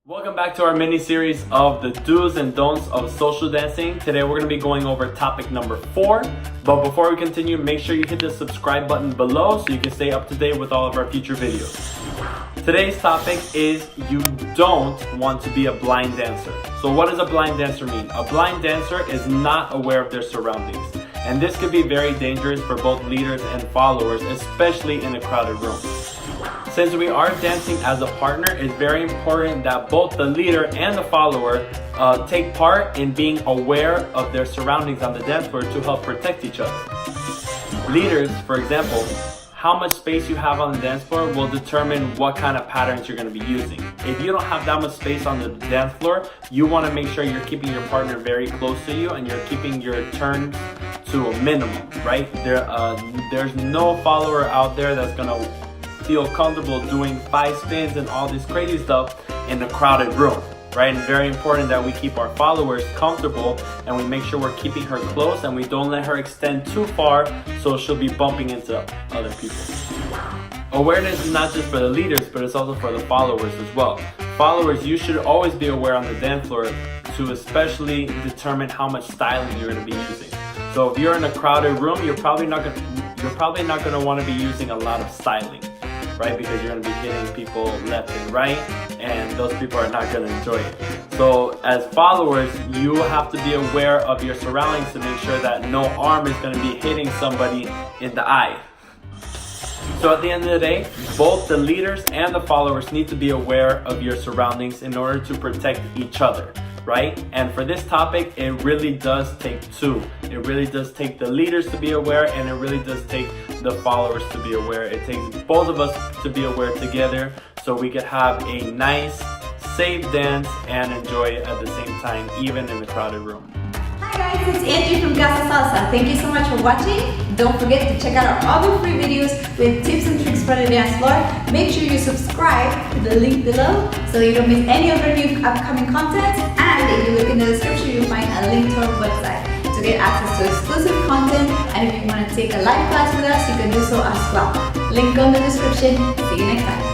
Welcome back to our mini series of the do's and don'ts of social dancing. Today we're going to be going over topic number 4. But before we continue, make sure you hit the subscribe button below so you can stay up to date with all of our future videos. Today's topic is you don't want to be a blind dancer. So what does a blind dancer mean? A blind dancer is not aware of their surroundings. And this could be very dangerous for both leaders and followers, especially in a crowded room. Since we are dancing as a partner, it's very important that both the leader and the follower take part in being aware of their surroundings on the dance floor to help protect each other. Leaders, for example, how much space you have on the dance floor will determine what kind of patterns you're going to be using. If you don't have that much space on the dance floor, you want to make sure you're keeping your partner very close to you and you're keeping your turns to a minimum, right? There's no follower out there that's going to feel comfortable doing 5 spins and all this crazy stuff in a crowded room, right? It's very important that we keep our followers comfortable and we make sure we're keeping her close and we don't let her extend too far so she'll be bumping into other people. Awareness is not just for the leaders, but it's also for the followers as well. Followers, you should always be aware on the dance floor to especially determine how much styling you're going to be using. So if you're in a crowded room, you're probably not going to want to be using a lot of styling, right? Because you're going to be hitting people left and right, and those people are not going to enjoy it. So as followers, you have to be aware of your surroundings to make sure that no arm is going to be hitting somebody in the eye. So at the end of the day, both the leaders and the followers need to be aware of your surroundings in order to protect each other, right? And for this topic, it really does take two. It really does take the leaders to be aware, and it really does take the followers to be aware. It takes both of us to be aware together so we could have a nice, safe dance and enjoy it at the same time, even in the crowded room. Hi guys, it's Angie from Casa Salsa. Thank you so much for watching. Don't forget to check out our other free videos with tips and tricks for the dance floor. Make sure you subscribe to the link below so you don't miss any of our new upcoming content. And if you look in the description, you'll find a link to our website to get access to exclusive content. And if you want to take a live class with us, you can do so as well. Link on the description. See you next time.